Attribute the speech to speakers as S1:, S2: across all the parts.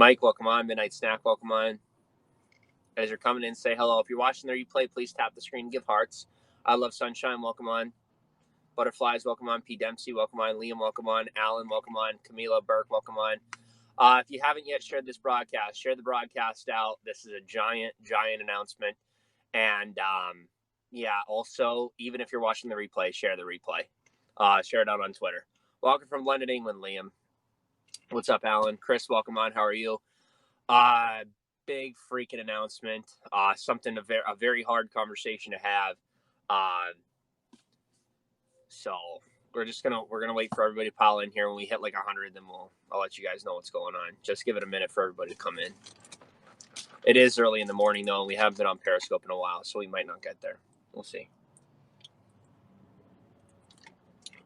S1: Mike, welcome on. Midnight Snack, welcome on. As you're coming in, say hello. If you're watching the replay, please tap the screen, give hearts. I love Sunshine, welcome on. Butterflies, welcome on. P. Dempsey, welcome on. Liam, welcome on. Alan, welcome on. Camila Burke, welcome on. If you haven't yet shared this broadcast, share the broadcast out. This is a giant announcement. And also, even if you're watching the replay, share the replay. Share it out on Twitter. Welcome from London, England, Liam. What's up, Alan? Chris, welcome on. How are you? Big freaking announcement. Something a very hard conversation to have. So we're gonna wait for everybody to pile in here. When we hit like 100, then I'll let you guys know what's going on. Just give it a minute for everybody to come in. It is early in the morning though, and we haven't been on Periscope in a while, so we might not get there. We'll see.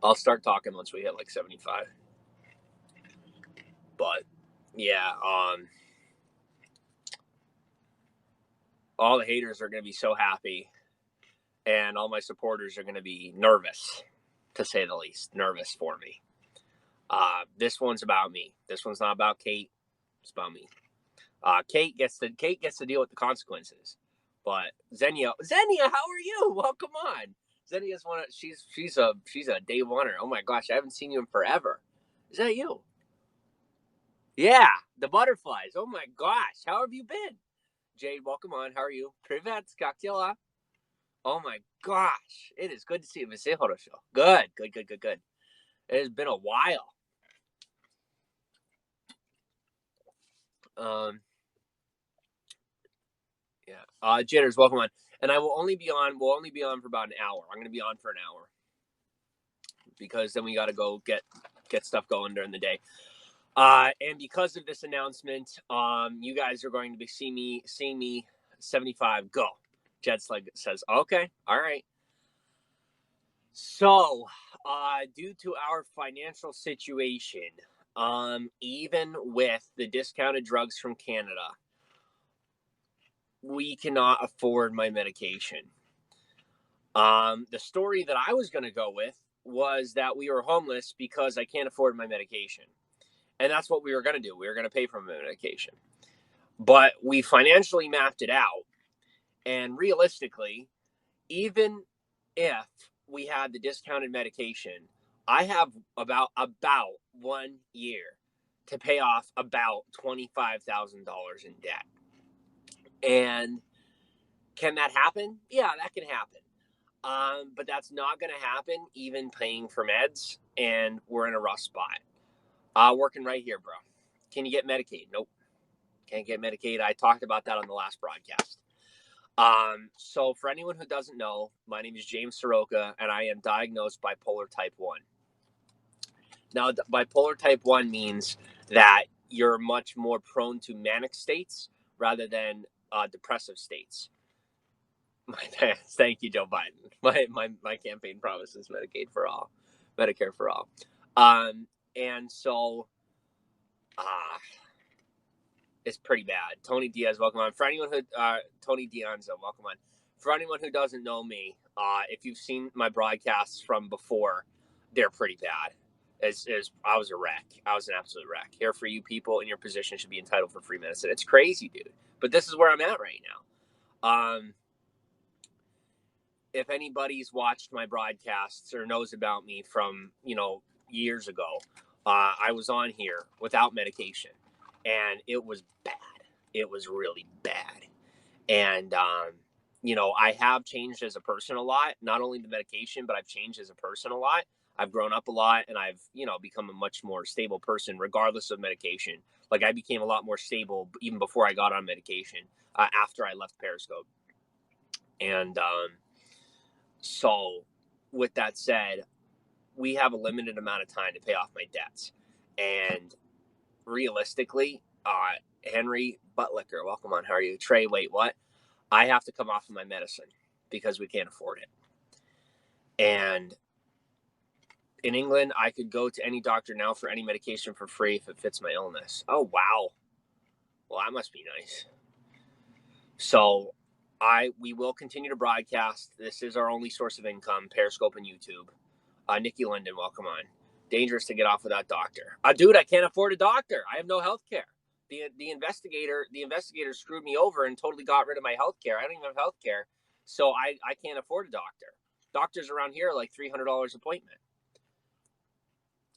S1: I'll start talking once we hit like 75. But yeah, all the haters are going to be so happy, and all my supporters are going to be nervous, to say the least. Nervous for me. This one's about me. This one's not about Kate. It's about me. Kate gets to deal with the consequences, but Xenia, how are you? Welcome on. Xenia's she's a day oneer. Oh my gosh, I haven't seen you in forever. Is that you? Yeah, the butterflies. Oh my gosh, how have you been? Jade, welcome on. How are you? Privet, Skaktila. Oh my gosh, it is good to see you. Good. It has been a while. Jitters, welcome on. And we'll only be on for about an hour. I'm going to be on for an hour because then we got to go get stuff going during the day. And because of this announcement, you guys are going to be seeing me 75 go. Jetslag says, okay, all right. So, due to our financial situation, even with the discounted drugs from Canada, we cannot afford my medication. The story that I was going to go with was that we were homeless because I can't afford my medication. And that's what we were going to do. We were going to pay for my medication. But we financially mapped it out. And realistically, even if we had the discounted medication, I have about 1 year to pay off about $25,000 in debt. And can that happen? Yeah, that can happen. But that's not going to happen even paying for meds, and we're in a rough spot. Working right here, bro. Can you get Medicaid? Nope. Can't get Medicaid. I talked about that on the last broadcast. So for anyone who doesn't know, my name is James Soroka, and I am diagnosed bipolar type 1. Now, bipolar type 1 means that you're much more prone to manic states rather than depressive states. Thank you, Joe Biden. My campaign promise is Medicare for all. And so, it's pretty bad. Tony Diaz, welcome on. For anyone who Tony Dianza, welcome on. For anyone who doesn't know me, if you've seen my broadcasts from before, they're pretty bad. I was a wreck. I was an absolute wreck. Here for you people in your position should be entitled for free medicine. It's crazy, dude. But this is where I'm at right now. If anybody's watched my broadcasts or knows about me from, years ago, I was on here without medication, and it was bad. It was really bad. And, I have changed as a person a lot, not only the medication, but I've changed as a person a lot. I've grown up a lot, and I've, become a much more stable person regardless of medication. Like, I became a lot more stable even before I got on medication, after I left Periscope. And, so with that said, we have a limited amount of time to pay off my debts. And realistically, Henry Buttlicker, welcome on. How are you? Trey, wait, what? I have to come off of my medicine because we can't afford it. And in England, I could go to any doctor now for any medication for free if it fits my illness. Oh, wow. Well, that must be nice. So we will continue to broadcast. This is our only source of income, Periscope and YouTube. Nikki London, welcome on. Dangerous to get off without doctor. Dude, I can't afford a doctor. I have no health care. the investigator screwed me over and totally got rid of my health care. I don't even have health care, so I can't afford a doctor. Doctors around here are like $300 appointment.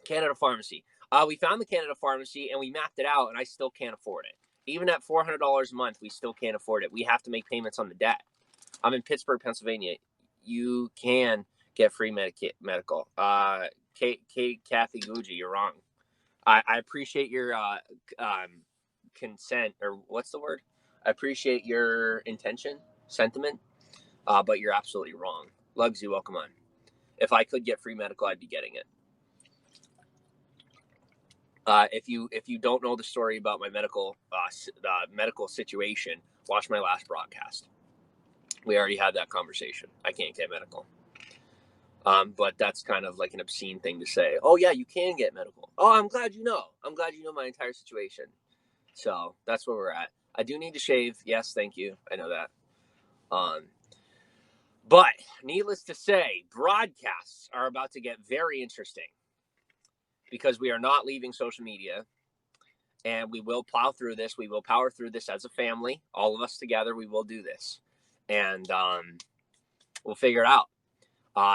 S1: Canada Pharmacy. We found the Canada Pharmacy and we mapped it out, and I still can't afford it. Even at $400 a month, we still can't afford it. We have to make payments on the debt. I'm in Pittsburgh, Pennsylvania. You can get free medical. Kathy Gucci, you're wrong. I appreciate your consent, or what's the word? I appreciate your sentiment, but you're absolutely wrong. Lugsy, welcome on. If I could get free medical, I'd be getting it. If you don't know the story about my medical situation, watch my last broadcast. We already had that conversation. I can't get medical. But that's kind of like an obscene thing to say. Oh yeah, you can get medical. Oh, I'm glad you know. I'm glad you know my entire situation. So that's where we're at. I do need to shave. Yes, thank you. I know that. But needless to say, broadcasts are about to get very interesting because we are not leaving social media, and we will plow through this. We will power through this as a family. All of us together, we will do this, and we'll figure it out.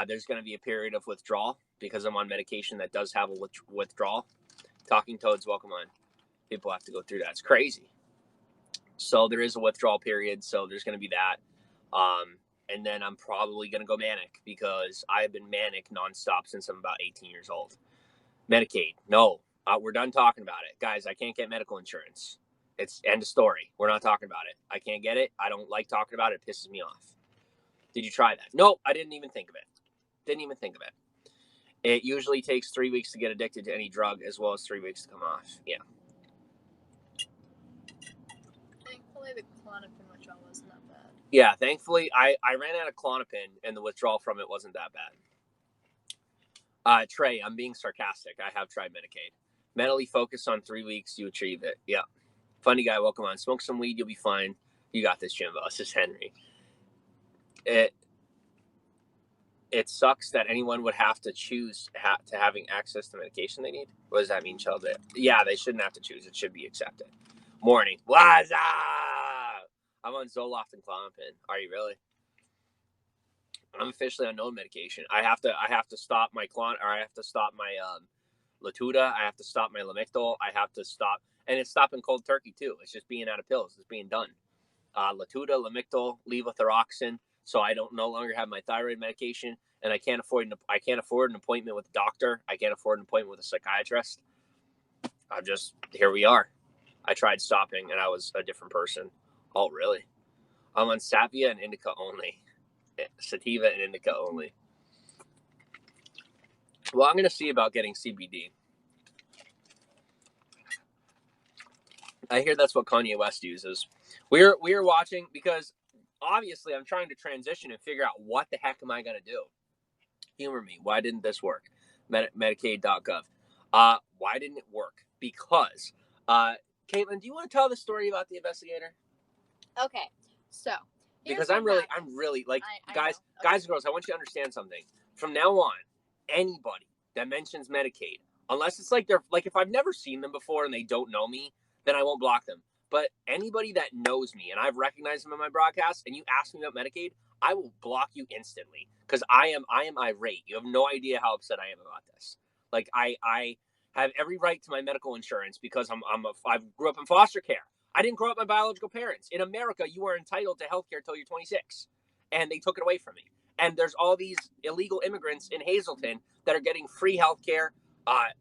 S1: There's going to be a period of withdrawal because I'm on medication that does have a withdrawal. Talking Toads, welcome on. People have to go through that. It's crazy. So there is a withdrawal period. So there's going to be that. And then I'm probably going to go manic because I've been manic nonstop since I'm about 18 years old. Medicaid. No, we're done talking about it. Guys, I can't get medical insurance. It's end of story. We're not talking about it. I can't get it. I don't like talking about it. It pisses me off. Did you try that? No, I didn't even think of it. Didn't even think of it. It usually takes 3 weeks to get addicted to any drug, as well as 3 weeks to come off. Yeah.
S2: Thankfully, the Klonopin withdrawal wasn't that bad.
S1: Yeah, thankfully, I ran out of Klonopin, and the withdrawal from it wasn't that bad. Trey, I'm being sarcastic. I have tried Medicaid. Mentally focus on 3 weeks, you achieve it. Yeah. Funny guy, welcome on. Smoke some weed, you'll be fine. You got this, Jimbo. This is Henry. It sucks that anyone would have to choose to having access to medication they need. What does that mean, Chelsea? Yeah, they shouldn't have to choose. It should be accepted. Morning. What's up? I'm on Zoloft and Klonopin. Are you really? I'm officially on no medication. I have to stop my I have to stop my Latuda. I have to stop my Lamictal. I have to stop, and it's stopping cold turkey too. It's just being out of pills. It's being done. Latuda, Lamictal, levothyroxine. So I don't no longer have my thyroid medication, and I can't afford an appointment with a doctor. I can't afford an appointment with a psychiatrist. Here we are. I tried stopping, and I was a different person. Oh, really? I'm on Sativa and Indica only. Sativa and Indica only. Well, I'm going to see about getting CBD. I hear that's what Kanye West uses. We're watching because obviously I'm trying to transition and figure out what the heck am I going to do. Humor me. Why didn't this work? Medicaid.gov. Why didn't it work? Because, Caitlin, do you want to tell the story about the investigator?
S2: Okay, so
S1: because I'm really like guys and girls, I want you to understand something. From now on, anybody that mentions Medicaid, unless it's like they're like if I've never seen them before and they don't know me, then I won't block them. But anybody that knows me and I've recognized them in my broadcast and you ask me about Medicaid, I will block you instantly because I am irate. You have no idea how upset I am about this. Like I have every right to my medical insurance because I grew up in foster care. I didn't grow up with my biological parents. In America, you are entitled to health care till you're 26, and they took it away from me. And there's all these illegal immigrants in Hazleton that are getting free health care,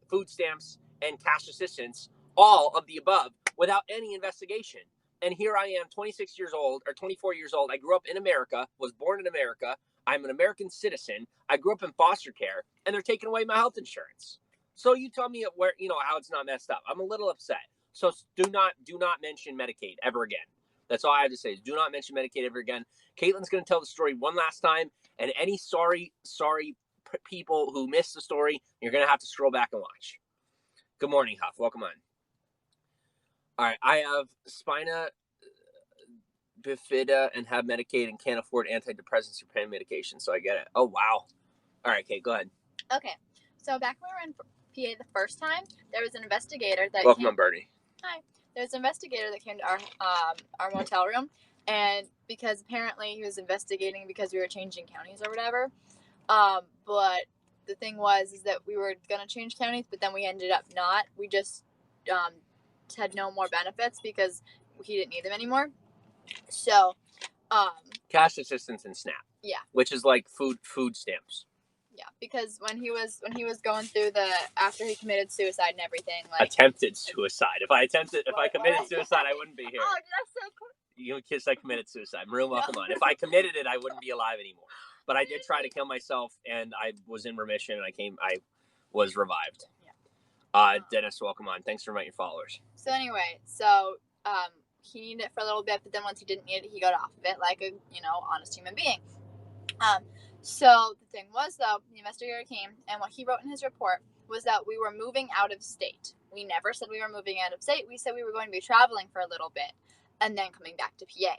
S1: food stamps, and cash assistance, all of the above, without any investigation. And here I am, 26 years old, or 24 years old. I grew up in America, was born in America. I'm an American citizen. I grew up in foster care, and they're taking away my health insurance. So you tell me how it's not messed up. I'm a little upset. So do not mention Medicaid ever again. That's all I have to say is do not mention Medicaid ever again. Caitlin's going to tell the story one last time. And any sorry people who missed the story, you're going to have to scroll back and watch. Good morning, Huff. Welcome on. All right. I have spina bifida and have Medicaid and can't afford antidepressants or pain medication. So I get it. Oh, wow. All right, Kate, go ahead.
S2: Okay. So back when we were in PA the first time, there was an investigator that
S1: Welcome on, Bernie.
S2: Hi. There's an investigator that came to our motel room, and because apparently he was investigating because we were changing counties or whatever. But the thing was is that we were gonna change counties, but then we ended up not. We just had no more benefits because he didn't need them anymore. So
S1: cash assistance and SNAP.
S2: Yeah.
S1: Which is like food stamps.
S2: Yeah, because when he was going through after he committed suicide and everything, like
S1: attempted suicide. If I committed suicide, I wouldn't be here.
S2: Oh, did I say?
S1: You kids, I committed suicide. Maroon, welcome on. If I committed it, I wouldn't be alive anymore. But I did try to kill myself, and I was in remission, and I was revived. Yeah. Dennis, welcome on. Thanks for inviting your followers.
S2: So anyway, he needed it for a little bit, but then once he didn't need it, he got off of it like a honest human being. So the thing was, though, the investigator came, and what he wrote in his report was that we were moving out of state. We never said we were moving out of state. We said we were going to be traveling for a little bit and then coming back to PA.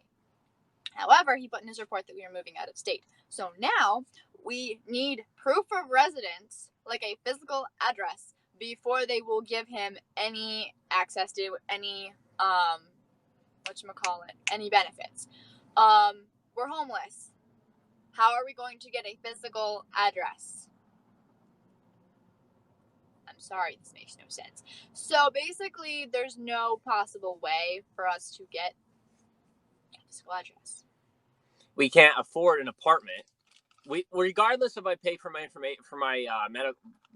S2: However, he put in his report that we were moving out of state. So now we need proof of residence, like a physical address, before they will give him any access to any any benefits. We're homeless. How are we going to get a physical address? I'm sorry, this makes no sense. So basically, there's no possible way for us to get a physical address.
S1: We can't afford an apartment. Regardless of I pay for my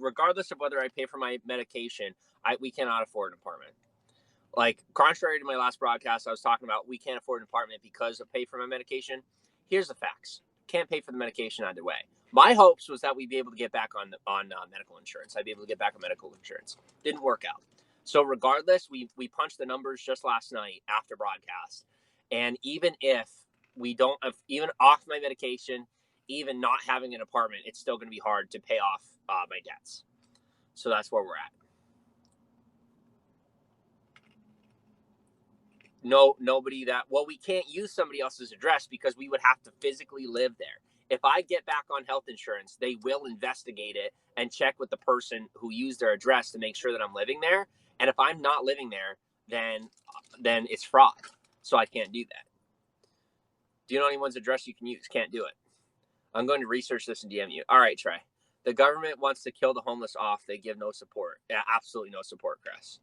S1: regardless of whether I pay for my medication, we cannot afford an apartment. Like, contrary to my last broadcast, I was talking about we can't afford an apartment because of pay for my medication. Here's the facts. Can't pay for the medication either way. My hopes was that we'd be able to get back on medical insurance. I'd be able to get back on medical insurance. Didn't work out. So regardless, we punched the numbers just last night after broadcast. And even if we don't have, even off my medication, even not having an apartment, it's still going to be hard to pay off my debts. So that's where we're at. We can't use somebody else's address because we would have to physically live there. If I get back on health insurance, they will investigate it and check with the person who used their address to make sure that I'm living there. And if I'm not living there, then it's fraud. So I can't do that. Do you know anyone's address you can use? Can't do it. I'm going to research this and DM you. All right, Trey. The government wants to kill the homeless off. They give no support. Yeah, absolutely no support, Chris.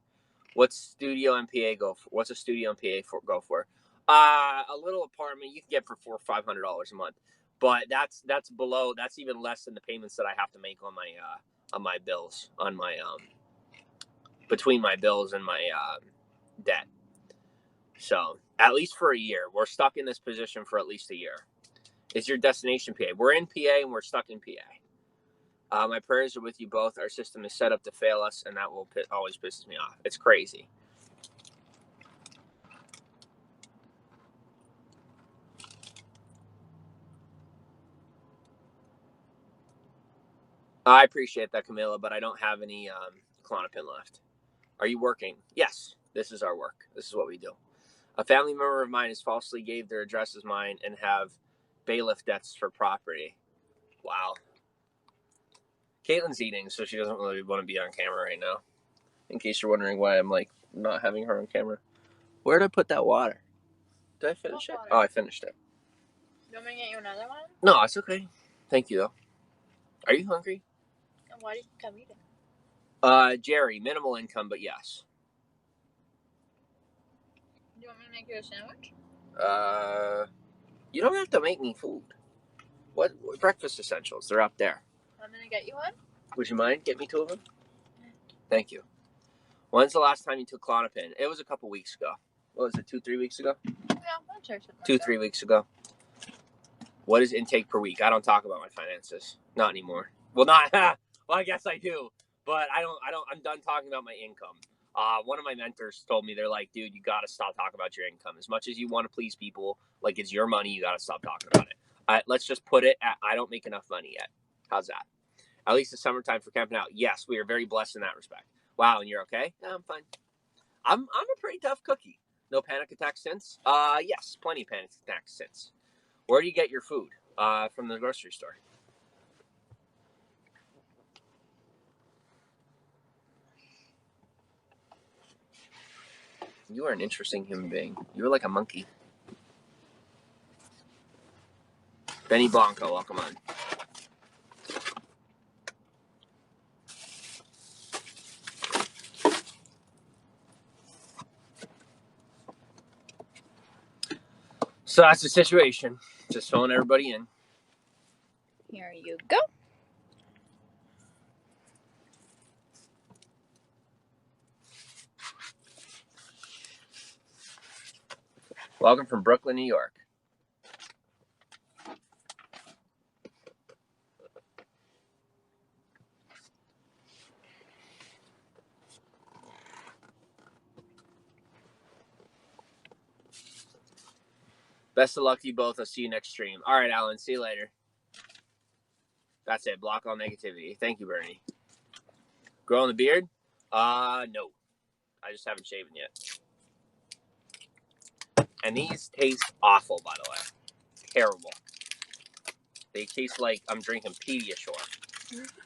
S1: What's studio MPA go for? What's a studio MPA go for? A little apartment you can get for $400 or $500 a month, but that's below. That's even less than the payments that I have to make on my bills, on my between my bills and my debt. So at least for a year, we're stuck in this position for at least a year. Is your destination PA? We're in PA and we're stuck in PA. My prayers are with you both. Our system is set up to fail us, and that will always pisses me off. It's crazy. I appreciate that, Camilla, but I don't have any Klonopin left. Are you working? Yes, this is our work. This is what we do. A family member of mine has falsely gave their address as mine and have bailiff debts for property. Wow. Caitlin's eating, so she doesn't really want to be on camera right now. In case you're wondering why I'm like not having her on camera. Where did I put that water? Did I finish it? Oh, I finished it.
S2: You want me to get you another one?
S1: No, it's okay. Thank you, though. Are you hungry?
S2: And why did you come eat it?
S1: Jerry, minimal income, but yes.
S2: Do you want me to make you a sandwich?
S1: You don't have to make me food. What breakfast essentials? They're up there.
S2: I'm gonna get you one.
S1: Would you mind? Get me 2 of them? Thank you. When's the last time you took Klonopin? It was a couple weeks ago. What was it, 2-3 weeks ago?
S2: Yeah, I'm sure.
S1: 2-3 weeks ago. What is intake per week? I don't talk about my finances. Not anymore. Well, well, I guess I do, but I don't. I'm done talking about my income. One of my mentors told me, they're like, dude, you got to stop talking about your income. As much as you want to please people, like it's your money, you got to stop talking about it. Let's just put it at, I don't make enough money yet. How's that? At least it's summertime for camping out. Yes, we are very blessed in that respect. Wow, and you're okay? Yeah, I'm fine. I'm a pretty tough cookie. No panic attacks since? Yes, plenty of panic attacks since. Where do you get your food? From the grocery store. You are an interesting human being. You're like a monkey. Benny Blanco, welcome on. So that's the situation. Just filling everybody in.
S2: Here you go.
S1: Welcome from Brooklyn, New York. Best of luck to you both. I'll see you next stream. All right, Alan. See you later. That's it. Block all negativity. Thank you, Bernie. Growing the beard? No. I just haven't shaven yet. And these taste awful, by the way. Terrible. They taste like I'm drinking Pediasure.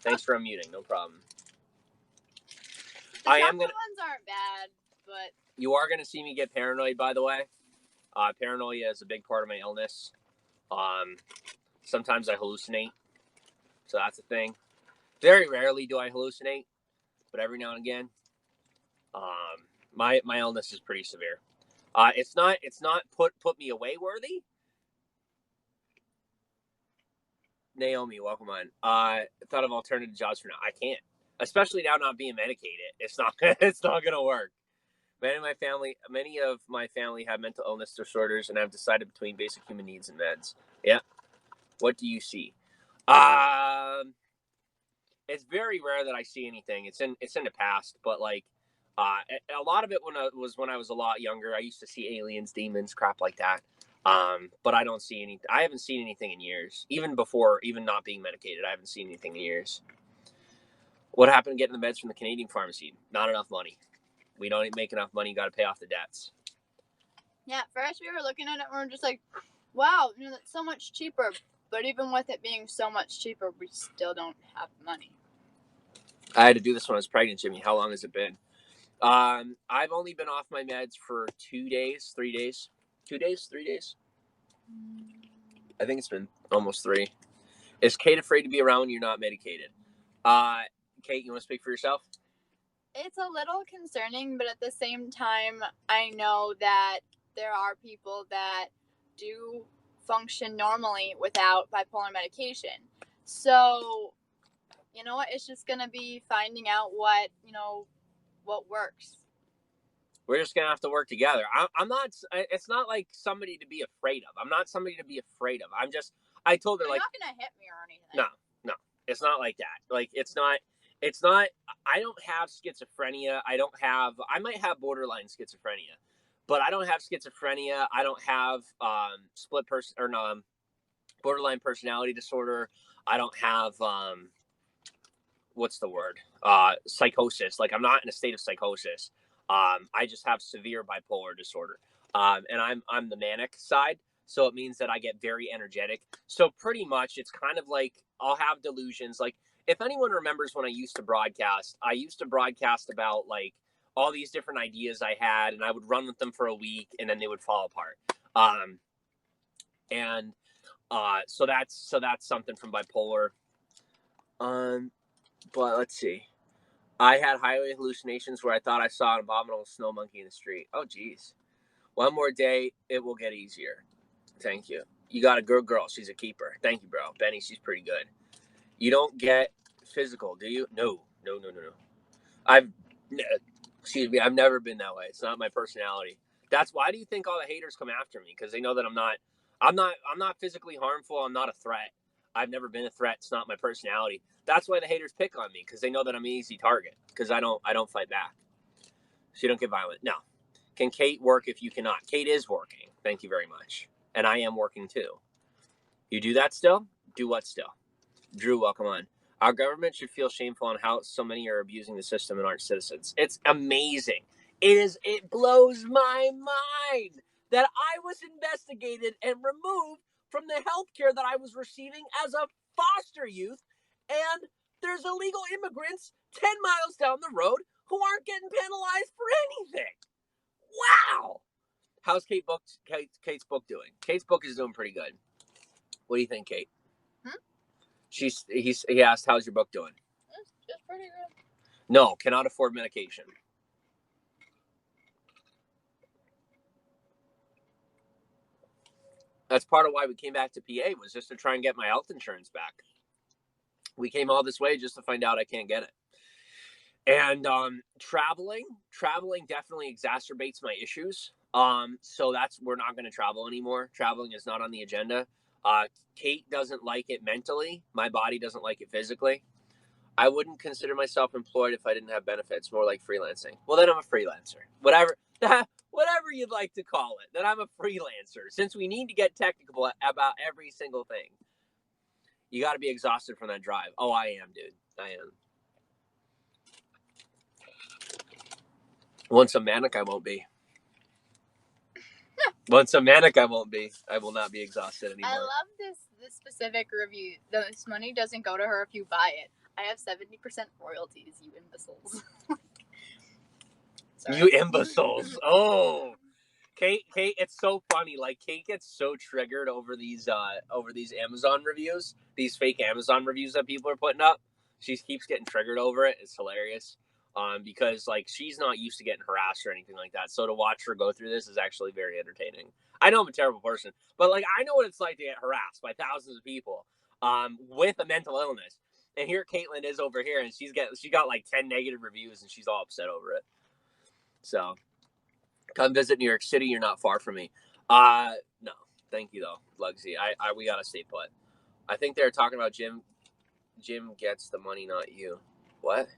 S1: Thanks for unmuting. No problem.
S2: The chocolate ones aren't bad, but...
S1: You are going to see me get paranoid, by the way. Paranoia is a big part of my illness. Sometimes I hallucinate. So that's a thing. Very rarely do I hallucinate, but every now and again. My illness is pretty severe. It's not put me away worthy. Naomi, welcome on. Thought of alternative jobs for now. I can't, especially now not being medicated. It's not gonna work. Many of my family have mental illness disorders, and I've decided between basic human needs and meds. Yeah. What do you see? It's very rare that I see anything. It's in the past, but like, a lot of it when I was a lot younger. I used to see aliens, demons, crap like that. But I don't see any. I haven't seen anything in years. Even before, even not being medicated, I haven't seen anything in years. What happened to getting the meds from the Canadian pharmacy? Not enough money. We don't make enough money. Got to pay off the debts.
S2: Yeah, first we were looking at it and we were just like, wow, that's so much cheaper. But even with it being so much cheaper, we still don't have money.
S1: I had to do this when I was pregnant, Jimmy. How long has it been? I've only been off my meds for 2 days, 3 days. 2 days, 3 days? I think it's been almost 3. Is Kate afraid to be around when you're not medicated? Kate, you want to speak for yourself?
S2: It's a little concerning, but at the same time, I know that there are people that do function normally without bipolar medication. So, you know what? It's just going to be finding out what works.
S1: We're just going to have to work together. I'm not, it's not like somebody to be afraid of. I'm not somebody to be afraid of. I told her,
S2: You're
S1: like,
S2: not going to hit me or anything.
S1: No, it's not like that. Like, it's not, I don't have schizophrenia. I might have borderline schizophrenia, but I don't have schizophrenia. I don't have, borderline personality disorder. I don't have, what's the word? Psychosis. Like, I'm not in a state of psychosis. I just have severe bipolar disorder. And I'm the manic side. So it means that I get very energetic. So pretty much it's kind of like I'll have delusions. Like, if anyone remembers when I used to broadcast about like all these different ideas I had, and I would run with them for a week and then they would fall apart. So that's something from bipolar. But let's see. I had highway hallucinations where I thought I saw an abominable snow monkey in the street. Oh, geez. One more day, it will get easier. Thank you. You got a good girl. She's a keeper. Thank you, bro. Benny, she's pretty good. You don't get physical, do you? No. Excuse me, I've never been that way. It's not my personality. That's why do you think all the haters come after me? Because they know that I'm not physically harmful. I'm not a threat. I've never been a threat. It's not my personality. That's why the haters pick on me, because they know that I'm an easy target, because I don't fight back. So you don't get violent. No. Can Kate work if you cannot? Kate is working. Thank you very much. And I am working too. You do that still? Do what still? Drew, welcome on. Our government should feel shameful on how so many are abusing the system and aren't citizens. It's amazing. It blows my mind that I was investigated and removed from the health care that I was receiving as a foster youth, and there's illegal immigrants 10 miles down the road who aren't getting penalized for anything. Wow. How's Kate's book doing? Kate's book is doing pretty good. What do you think, Kate? He asked, how's your book doing?
S2: It's just pretty good.
S1: No, cannot afford medication. That's part of why we came back to PA, was just to try and get my health insurance back. We came all this way just to find out I can't get it. And traveling definitely exacerbates my issues. So we're not going to travel anymore. Traveling is not on the agenda. Kate doesn't like it mentally. My body doesn't like it physically. I wouldn't consider myself employed if I didn't have benefits, more like freelancing. Well, then I'm a freelancer. Whatever you'd like to call it. Then I'm a freelancer. Since we need to get technical about every single thing. You got to be exhausted from that drive. Oh, I am, dude. I am. Once I'm manic, I won't be. Once I'm manic, I won't be. I will not be exhausted anymore.
S2: I love this specific review. This money doesn't go to her if you buy it. I have 70% royalties, you imbeciles.
S1: You imbeciles. Oh. Kate, it's so funny. Like, Kate gets so triggered over these Amazon reviews, these fake Amazon reviews that people are putting up. She keeps getting triggered over it. It's hilarious. Because like she's not used to getting harassed or anything like that. So to watch her go through this is actually very entertaining. I know I'm a terrible person, but like I know what it's like to get harassed by thousands of people with a mental illness. And here Caitlin is over here, and she got like 10 negative reviews, and she's all upset over it. So come visit New York City. You're not far from me. No, thank you though, Lugsy. We gotta stay put. I think they're talking about Jim. Jim gets the money, not you. What?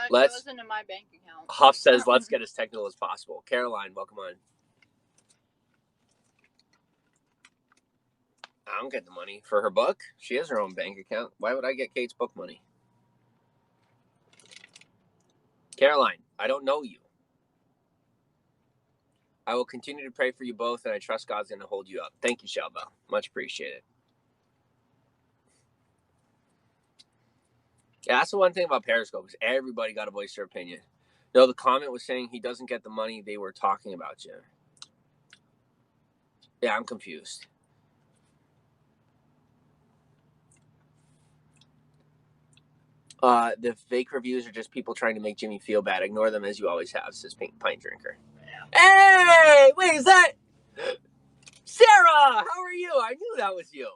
S2: It goes into my bank account.
S1: Huff says, let's get as technical as possible. Caroline, welcome on. I don't get the money for her book. She has her own bank account. Why would I get Kate's book money? Caroline, I don't know you. I will continue to pray for you both, and I trust God's going to hold you up. Thank you, Shelba. Much appreciated. Yeah, that's the one thing about Periscope is everybody got to voice their opinion. No, the comment was saying he doesn't get the money. They were talking about you. Yeah, I'm confused. The fake reviews are just people trying to make Jimmy feel bad. Ignore them as you always have, says Pint Drinker. Hey, wait, is that Sarah? How are you? I knew that was you.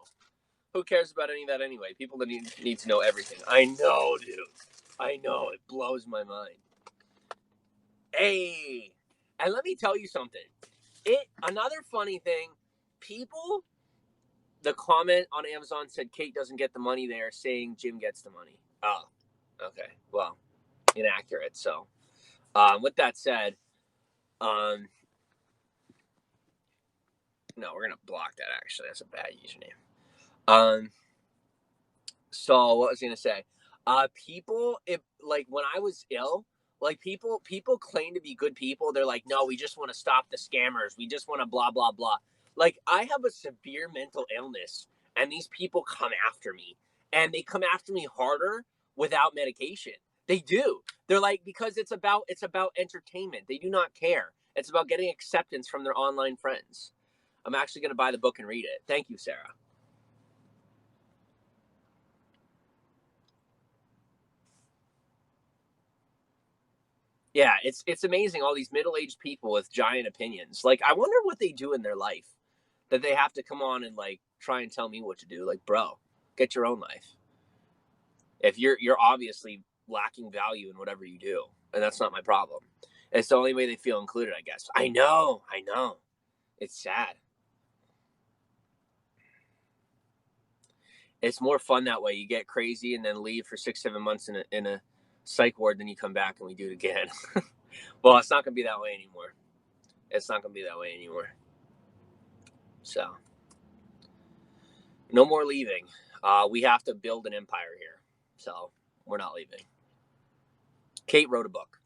S1: Who cares about any of that anyway? People that need to know everything. I know, dude. I know. It blows my mind. Hey, and let me tell you something. Another funny thing, people, the comment on Amazon said Kate doesn't get the money there, saying Jim gets the money. Oh, okay. Well, inaccurate. So, with that said, no, we're gonna block that. Actually, that's a bad username. So what was I gonna say? People, like when I was ill, like people claim to be good people. They're like, no, we just want to stop the scammers. We just want to blah blah blah. Like I have a severe mental illness, and these people come after me, and they come after me harder without medication. They do. They're like, because it's about entertainment. They do not care. It's about getting acceptance from their online friends. I'm actually gonna buy the book and read it. Thank you, Sarah. Yeah, it's amazing, all these middle-aged people with giant opinions. Like, I wonder what they do in their life that they have to come on and like try and tell me what to do. Like, bro, get your own life. If you're obviously lacking value in whatever you do, and that's not my problem. It's the only way they feel included, I guess. I know. It's sad. It's more fun that way. You get crazy and then leave for 6-7 months in a psych ward, then you come back and we do it again. Well, it's not gonna be that way anymore. So, no more leaving. We have to build an empire here. So, we're not leaving. Kate wrote a book.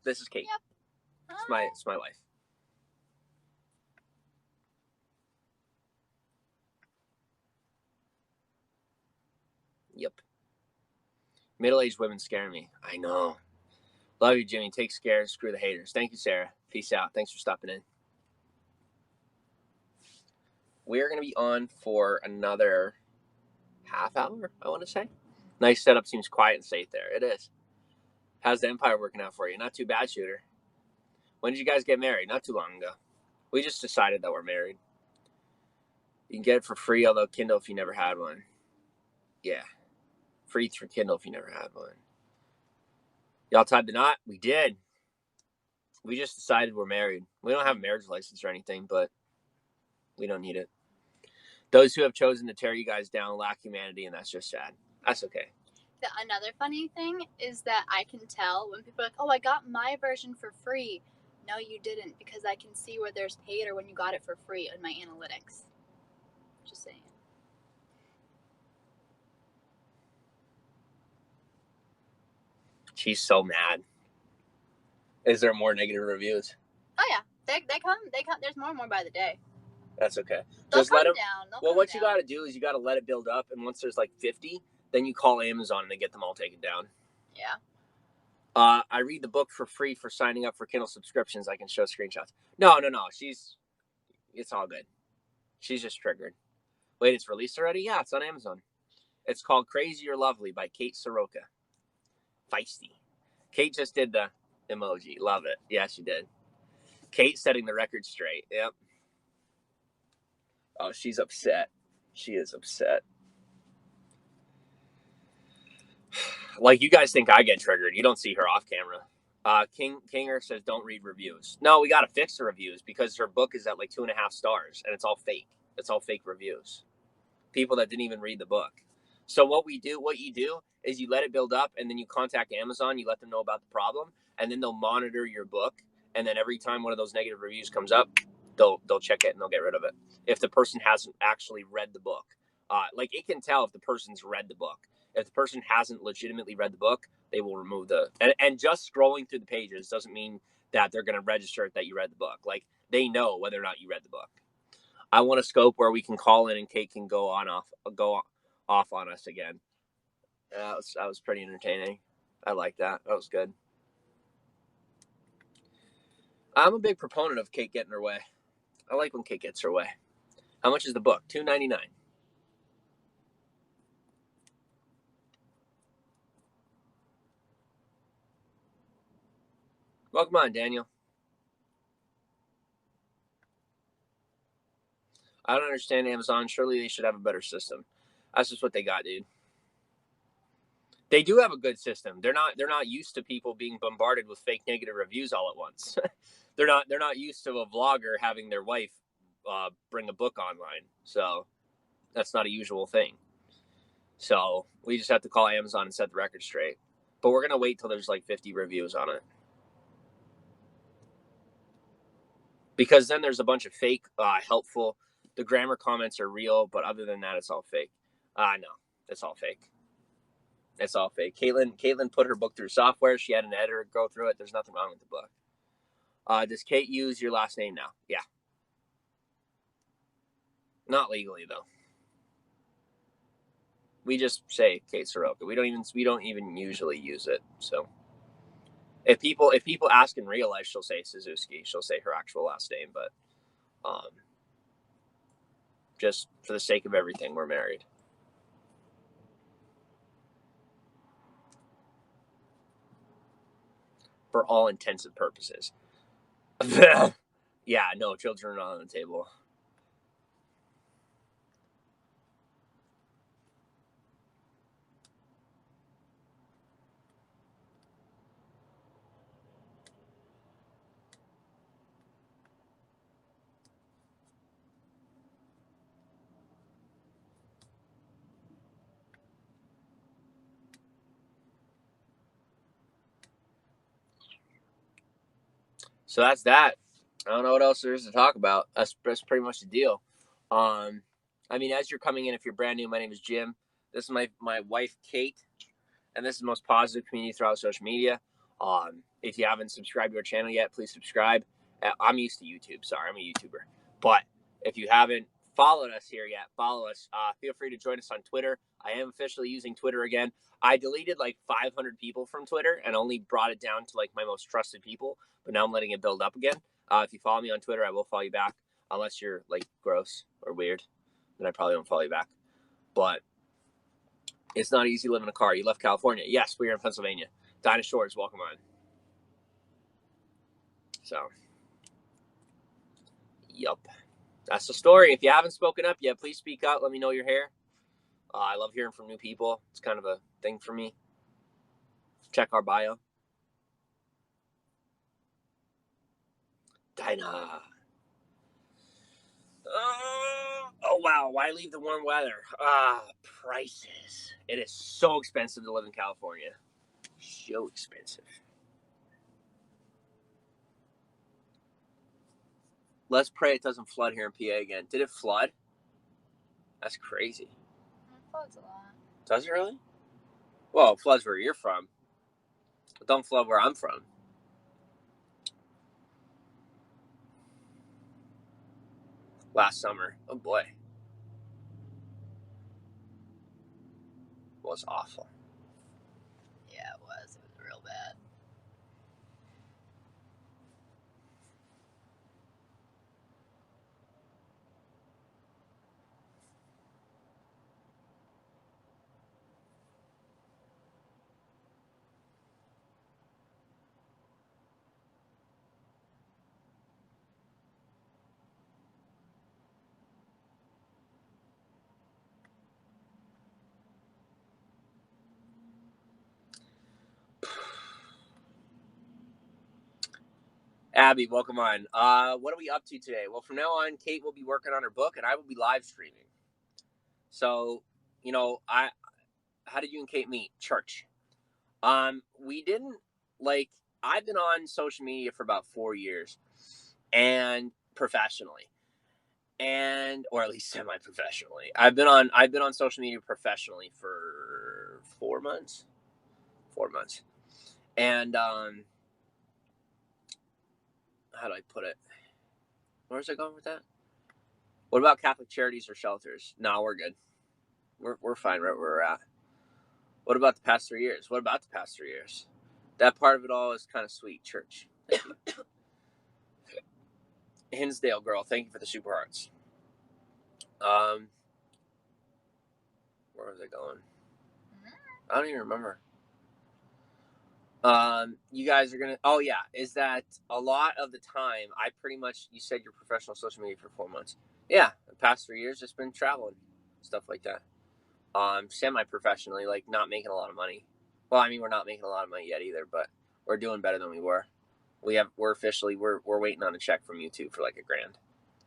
S1: This is Kate.
S2: Yep.
S1: It's my life. Yep. Middle-aged women scare me. I know. Love you, Jimmy. Take care. Screw the haters. Thank you, Sarah. Peace out. Thanks for stopping in. We're going to be on for another half hour, I want to say. Nice setup. Seems quiet and safe there. It is. How's the Empire working out for you? Not too bad, Shooter. When did you guys get married? Not too long ago. We just decided that we're married. You can get it for free, although Kindle if you never had one. Yeah. Free through Kindle if you never had one. Y'all tied the knot? We did. We just decided we're married. We don't have a marriage license or anything, but we don't need it. Those who have chosen to tear you guys down lack humanity, and that's just sad. That's okay.
S2: Another funny thing is that I can tell when people are like, oh, I got my version for free. No, you didn't, because I can see where there's paid or when you got it for free in my analytics. Just saying.
S1: She's so mad. Is there more negative reviews?
S2: Oh yeah, they come. There's more and more by the day.
S1: That's okay.
S2: They'll
S1: Just let them
S2: down.
S1: Well, what you got to do is you got to let it build up, and once there's like 50, then you call Amazon and they get them all taken down.
S2: Yeah.
S1: I read the book for free for signing up for Kindle subscriptions. I can show screenshots. No. It's all good. She's just triggered. Wait, it's released already? Yeah, it's on Amazon. It's called Crazy or Lovely by Kate Soroka. Feisty. Kate just did the emoji. Love it. Yeah, she did. Kate setting the record straight. Yep. Oh, she's upset. She is upset. Like, you guys think I get triggered. You don't see her off camera. Conger says don't read reviews. No, we got to fix the reviews because her book is at like 2.5 stars and it's all fake. It's all fake reviews. People that didn't even read the book. So what you do is you let it build up and then you contact Amazon. You let them know about the problem and then they'll monitor your book. And then every time one of those negative reviews comes up, they'll check it and they'll get rid of it. If the person hasn't actually read the book, like it can tell if the person's read the book. If the person hasn't legitimately read the book, they will remove and just scrolling through the pages doesn't mean that they're going to register it that you read the book. Like they know whether or not you read the book. I want a scope where we can call in and Kate can go off on us again. That was pretty entertaining. I like that. That was good. I'm a big proponent of Kate getting her way. I like when Kate gets her way. How much is the book? $2.99. Welcome on, Daniel. I don't understand Amazon. Surely they should have a better system. That's just what they got, dude. They do have a good system. They're not used to people being bombarded with fake negative reviews all at once. they're not used to a vlogger having their wife bring a book online. So that's not a usual thing. So we just have to call Amazon and set the record straight. But we're gonna wait till there's like 50 reviews on it. Because then there's a bunch of fake, helpful. The grammar comments are real, but other than that, it's all fake. No, it's all fake. It's all fake. Caitlin put her book through software. She had an editor go through it. There's nothing wrong with the book. Does Kate use your last name now? Yeah. Not legally though. We just say Kate Soroka. We don't even usually use it. So if people ask in real life, she'll say Suzuki. She'll say her actual last name, but just for the sake of everything, we're married. For all intents and purposes. Yeah, no, children are not on the table. So that's that. I don't know what else there is to talk about. That's pretty much the deal. I mean, as you're coming in, if you're brand new, my name is Jim. This is my wife, Kate, and this is the most positive community throughout social media. If you haven't subscribed to our channel yet, please subscribe. I'm used to YouTube. Sorry, I'm a YouTuber. But if you haven't followed us here yet, follow us. Feel free to join us on Twitter. I am officially using Twitter again. I deleted like 500 people from Twitter and only brought it down to like my most trusted people, but now I'm letting it build up again. If you follow me on Twitter, I will follow you back, unless you're like gross or weird, then I probably don't follow you back. But it's not easy living in a car. You left California. Yes, we're in Pennsylvania. Dinosaurs, welcome on. So, yup. That's the story. If you haven't spoken up yet, please speak up. Let me know you're here. I love hearing from new people. It's kind of a thing for me. Check our bio. Dinah. Oh, wow. Why leave the warm weather? Prices. It is so expensive to live in California. So expensive. Let's pray it doesn't flood here in PA again. Did it flood? That's crazy.
S2: It floods a lot.
S1: Does it really? Well, it floods where you're from. But don't flood where I'm from. Last summer. Oh, boy. It was awful.
S2: Yeah, it was. It was real bad.
S1: Abby, welcome on. What are we up to today? Well, from now on, Kate will be working on her book, and I will be live streaming. So, you know, how did you and Kate meet? Church. We didn't, like, I've been on social media for about 4 years, and professionally, or at least semi-professionally. I've been on social media professionally for 4 months. 4 months. And how do I put it? Where's I going with that? What about Catholic charities or shelters? No, we're good. We're fine right where we're at. What about the past 3 years? What about the past 3 years? That part of it all is kind of sweet. Church. Thank you. Hinsdale girl, thank you for the super hearts. Where was I going? I don't even remember. You guys are gonna. Oh yeah, is that a lot of the time? I pretty much. You said you're professional social media for 4 months. Yeah, the past 3 years, just been traveling, stuff like that. Semi-professionally, like not making a lot of money. Well, I mean, we're not making a lot of money yet either, but we're doing better than we were. We're officially we're waiting on a check from YouTube for like $1,000.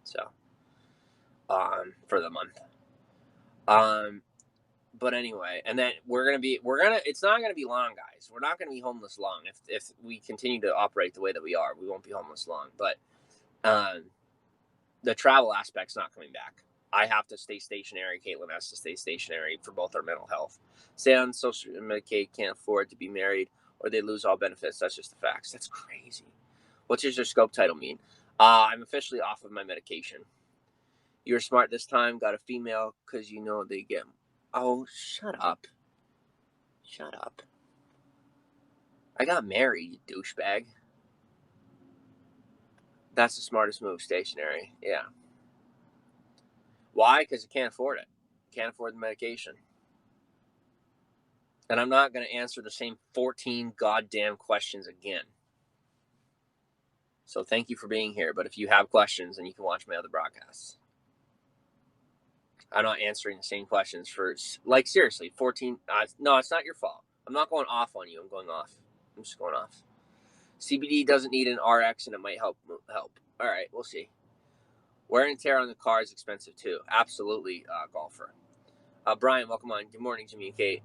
S1: So, for the month. But anyway, and then it's not gonna be long, guys. We're not gonna be homeless long if we continue to operate the way that we are. We won't be homeless long. But the travel aspect's not coming back. I have to stay stationary. Caitlin has to stay stationary for both our mental health. Stay on social Medicaid, can't afford to be married, or they lose all benefits. That's just the facts. That's crazy. What does your scope title mean? I'm officially off of my medication. You were smart this time. Got a female because you know they get. Oh, shut up. Shut up. I got married, you douchebag. That's the smartest move, stationary. Yeah. Why? Because you can't afford it. Can't afford the medication. And I'm not going to answer the same 14 goddamn questions again. So thank you for being here. But if you have questions, then you can watch my other broadcasts. I'm not answering the same questions for, like, seriously, 14. No, it's not your fault. I'm not going off on you. I'm going off. I'm just going off. CBD doesn't need an RX, and it might help. All right, we'll see. Wear and tear on the car is expensive, too. Absolutely, golfer. Brian, welcome on. Good morning, Jimmy and Kate.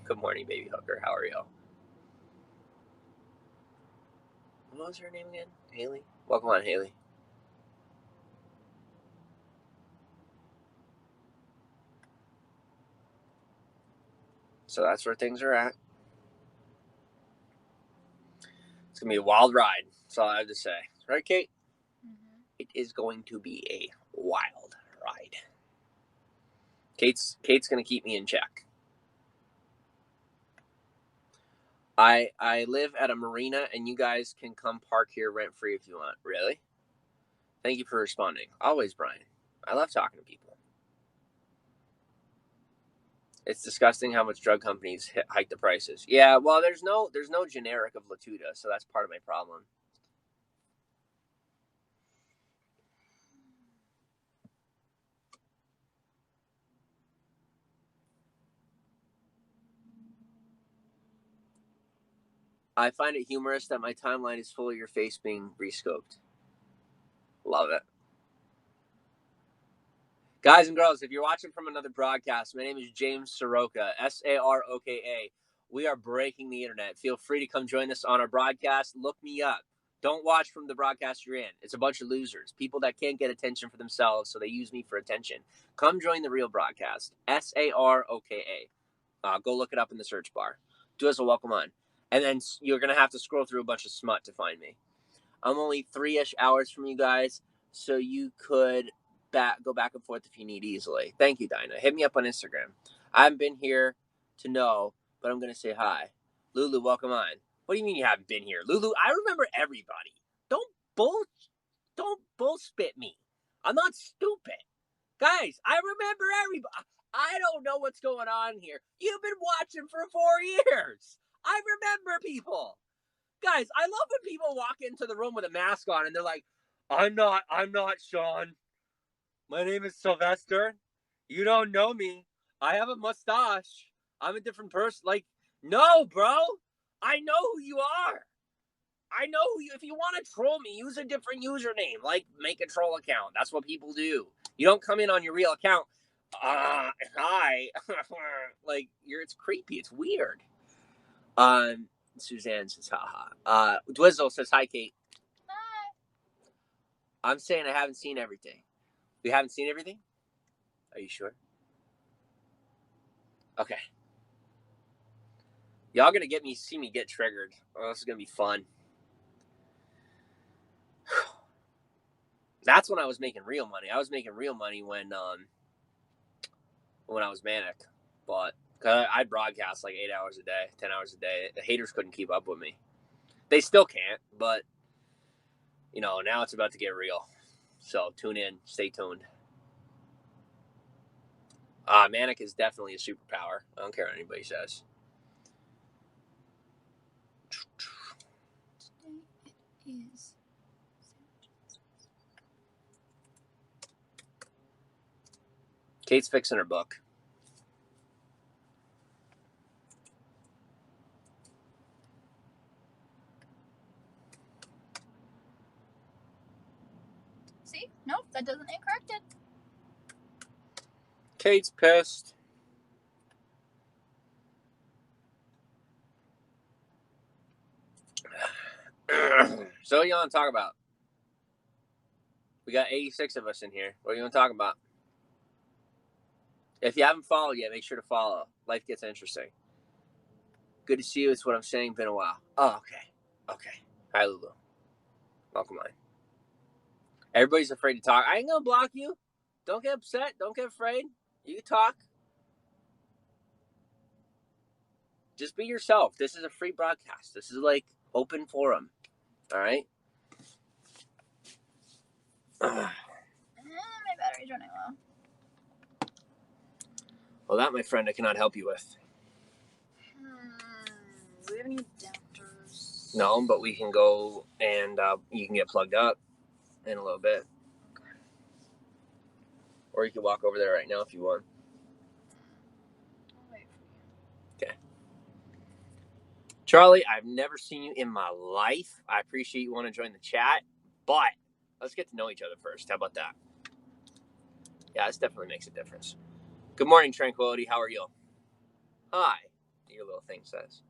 S1: Good morning, baby hooker. How are you? What was her name again? Haley? Welcome on, Haley. So that's where things are at. It's going to be a wild ride. That's all I have to say. Right, Kate? Mm-hmm. It is going to be a wild ride. Kate's going to keep me in check. I live at a marina, and you guys can come park here rent-free if you want. Really? Thank you for responding. Always, Brian. I love talking to people. It's disgusting how much drug companies hike the prices. Yeah, well, there's no generic of Latuda, so that's part of my problem. I find it humorous that my timeline is full of your face being rescoped. Love it. Guys and girls, if you're watching from another broadcast, my name is James Soroka, Saroka. We are breaking the internet. Feel free to come join us on our broadcast. Look me up. Don't watch from the broadcast you're in. It's a bunch of losers, people that can't get attention for themselves, so they use me for attention. Come join the real broadcast, Saroka. Go look it up in the search bar. Do us a welcome on. And then you're going to have to scroll through a bunch of smut to find me. I'm only 3-ish hours from you guys, so you could go back and forth if you need easily. Thank you, Dinah. Hit me up on Instagram. I haven't been here to know, but I'm going to say hi. Lulu, welcome on. What do you mean you haven't been here? Lulu, I remember everybody. Don't bull spit me. I'm not stupid. Guys, I remember everybody. I don't know what's going on here. You've been watching for 4 years. I remember people. Guys, I love when people walk into the room with a mask on and they're like, I'm not Sean. My name is Sylvester. You don't know me. I have a mustache. I'm a different person. Like, no, bro. I know who you are. I know who you. If you want to troll me, use a different username. Like, make a troll account. That's what people do. You don't come in on your real account. Hi. Like, it's creepy. It's weird. Suzanne says, haha. Dwizzle says, hi, Kate.
S2: Hi.
S1: I'm saying I haven't seen everything. You haven't seen everything? Are you sure? Okay. Y'all gonna see me get triggered. Oh, this is gonna be fun. That's when I was making real money. I was making real money when I was manic. But I'd broadcast like 8 hours a day, 10 hours a day. The haters couldn't keep up with me. They still can't, but now it's about to get real. So tune in, stay tuned. Manic is definitely a superpower. I don't care what anybody says.
S2: Today it is.
S1: Kate's fixing her book.
S2: See? Nope, that doesn't incorrect it.
S1: Kate's pissed. So what do you want to talk about? We got 86 of us in here. What do you want to talk about? If you haven't followed yet, make sure to follow. Life gets interesting. Good to see you. It's what I'm saying. Been a while. Oh, okay. Hi, Lulu. Welcome on. Everybody's afraid to talk. I ain't gonna block you. Don't get upset. Don't get afraid. You can talk. Just be yourself. This is a free broadcast. This is like open forum. All right.
S2: My battery's running low.
S1: Well, that, my friend, I cannot help you with.
S2: Do we have any adapters?
S1: No, but we can go and you can get plugged up in a little bit.
S2: Okay.
S1: Or you can walk over there right now if you want.
S2: I'll wait for you.
S1: Okay. Charlie, I've never seen you in my life. I appreciate you want to join the chat, but let's get to know each other first. How about that? Yeah, this definitely makes a difference. Good morning, Tranquility. How are you? Hi, your little thing says.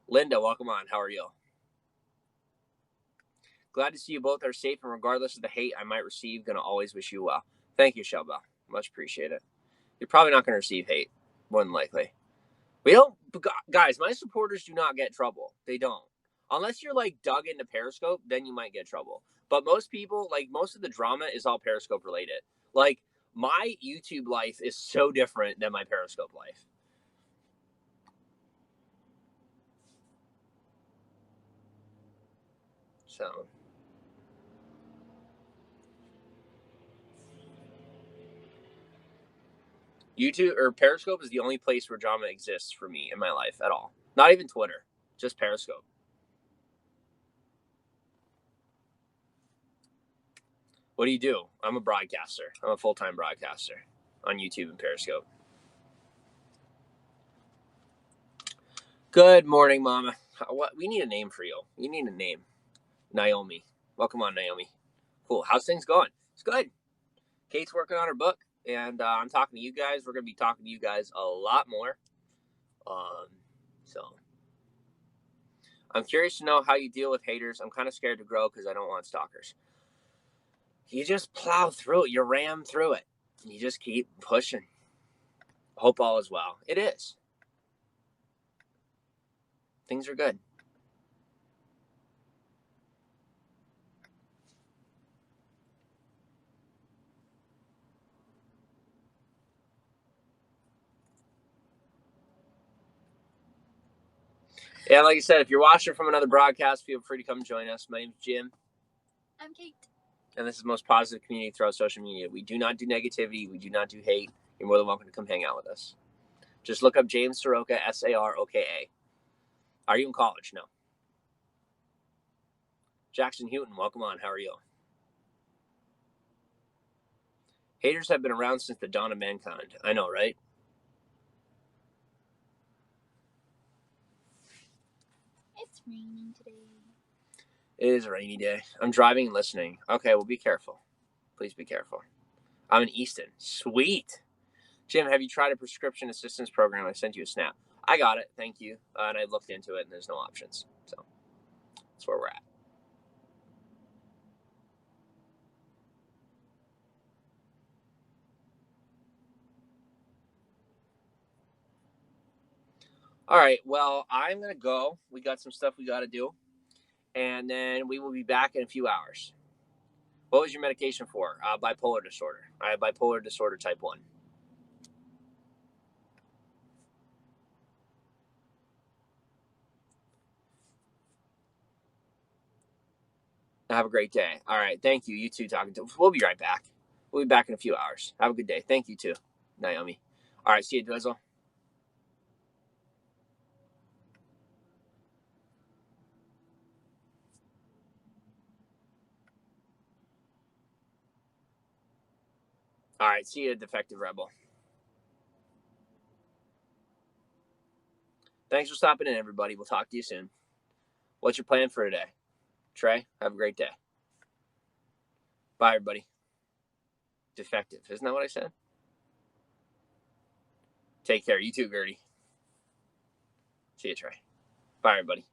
S1: Linda, welcome on. How are you? Glad to see you both are safe, and regardless of the hate I might receive, going to always wish you well. Thank you, Shelba. Much appreciate it. You're probably not going to receive hate, more than likely. We don't, guys, my supporters do not get trouble. They don't. Unless you're like dug into Periscope, then you might get trouble. But most people, like most of the drama is all Periscope related. Like My YouTube life is so different than my Periscope life. So YouTube or Periscope is the only place where drama exists for me in my life at all. Not even Twitter, just Periscope. What do you do? I'm a broadcaster. I'm a full-time broadcaster on YouTube and Periscope. Good morning, Mama. What? We need a name for you. You need a name. Naomi. Welcome on, Naomi. Cool. How's things going? It's good. Kate's working on her book, and I'm talking to you guys. We're going to be talking to you guys a lot more. So I'm curious to know how you deal with haters. I'm kind of scared to grow because I don't want stalkers. You just plow through it. You ram through it. You just keep pushing. Hope all is well. It is. Things are good. Yeah, like I said, if you're watching from another broadcast, feel free to come join us. My name's Jim.
S2: I'm Kate.
S1: And this is the most positive community throughout social media. We do not do negativity. We do not do hate. You're more than welcome to come hang out with us. Just look up James Soroka, Saroka. Are you in college? No. Jackson Houghton, welcome on. How are you? Haters have been around since the dawn of mankind. I know, right?
S2: It's raining today.
S1: It is a rainy day. I'm driving and listening. Okay, well, be careful. Please be careful. I'm in Easton. Sweet. Jim, have you tried a prescription assistance program? I sent you a snap. I got it. Thank you. And I looked into it, and there's no options. So that's where we're at. All right. Well, I'm going to go. We got some stuff we got to do. And then we will be back in a few hours. What was your medication for? Bipolar disorder. I have bipolar disorder type 1. Have a great day. All right. Thank you. You too. We'll be right back. We'll be back in a few hours. Have a good day. Thank you too, Naomi. All right. See you, Drizzle. All right. See you, Defective Rebel. Thanks for stopping in, everybody. We'll talk to you soon. What's your plan for today? Trey, have a great day. Bye, everybody. Defective. Isn't that what I said? Take care. You too, Gertie. See you, Trey. Bye, everybody.